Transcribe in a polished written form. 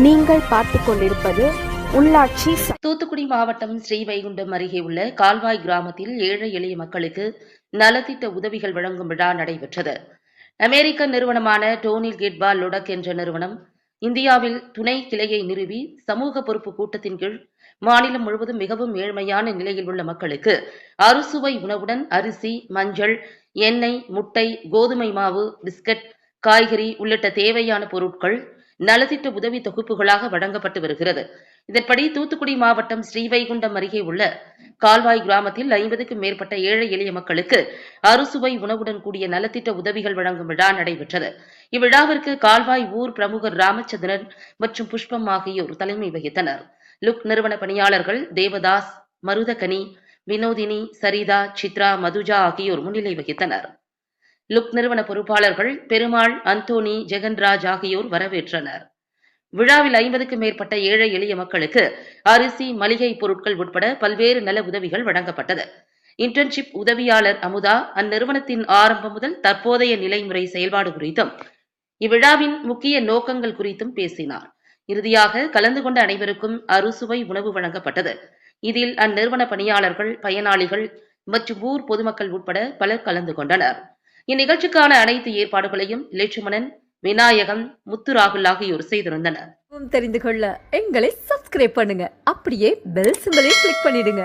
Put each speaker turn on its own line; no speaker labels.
நீங்கள் பார்த்து கொண்டிருப்பது உள்ளாட்சி.
தூத்துக்குடி மாவட்டம் ஸ்ரீவைகுண்டம் அருகே உள்ள கால்வாய் கிராமத்தில் ஏழை எளிய மக்களுக்கு நலத்திட்ட உதவிகள் வழங்கும் விழா நடைபெற்றது. அமெரிக்க நிறுவனமான டோனி கெட்பா லொடக் என்ற நிறுவனம் இந்தியாவில் துணை கிளையை நிறுவி சமூக பொறுப்பு கூட்டத்தின் கீழ் மாநிலம் முழுவதும் மிகவும் ஏழ்மையான நிலையில் உள்ள மக்களுக்கு அறுசுவை உணவுடன் அரிசி, மஞ்சள், எண்ணெய், முட்டை, கோதுமை மாவு, பிஸ்கட், காய்கறி உள்ளிட்ட தேவையான பொருட்கள் நலத்திட்ட உதவி தொகுப்புகளாக வழங்கப்பட்டு வருகிறது. இதன்படி தூத்துக்குடி மாவட்டம் ஸ்ரீவைகுண்டம் அருகே உள்ள கால்வாய் கிராமத்தில் 50க்கும் மேற்பட்ட ஏழை எளிய மக்களுக்கு அறுசுவை உணவுடன் கூடிய நலத்திட்ட உதவிகள் வழங்கும் விழா நடைபெற்றது. இவ்விழாவிற்கு கால்வாய் ஊர் பிரமுகர் ராமச்சந்திரன் மற்றும் புஷ்பம் ஆகியோர் தலைமை வகித்தனர். லுக் நிறுவன பணியாளர்கள் தேவதாஸ், மருதகனி, வினோதினி, சரிதா, சித்ரா, மதுஜா ஆகியோர் முன்னிலை வகித்தனர். லுக் நிறுவன பொறுப்பாளர்கள் பெருமாள், அந்தோனி, ஜெகன்ராஜ் ஆகியோர் வரவேற்றனர். விழாவில் 50க்கும் மேற்பட்ட ஏழை எளிய மக்களுக்கு அரிசி, மளிகை பொருட்கள் உட்பட பல்வேறு நல உதவிகள் வழங்கப்பட்டது. இன்டர்ன்ஷிப் உதவியாளர் அமுதா அந்நிறுவனத்தின் ஆரம்பம் முதல் தற்போதைய நிலைமுறை செயல்பாடு குறித்தும் இவ்விழாவின் முக்கிய நோக்கங்கள் குறித்தும் பேசினார். இறுதியாக கலந்து கொண்ட அனைவருக்கும் அறுசுவை உணவு வழங்கப்பட்டது. இதில் அந்நிறுவன பணியாளர்கள், பயனாளிகள் மற்றும் ஊர் பொதுமக்கள் உட்பட பலர் கலந்து கொண்டனர். இந்நிகழ்ச்சிக்கான அனைத்து ஏற்பாடுகளையும் லட்சுமணன், விநாயகம், முத்துராகுல் ஆகியோர் செய்திருந்தனர்.
தெரிந்து கொள்ள எங்களை சப்ஸ்கிரைப் பண்ணுங்க, அப்படியே பெல் சிம்பலையும் கிளிக் பண்ணிடுங்க.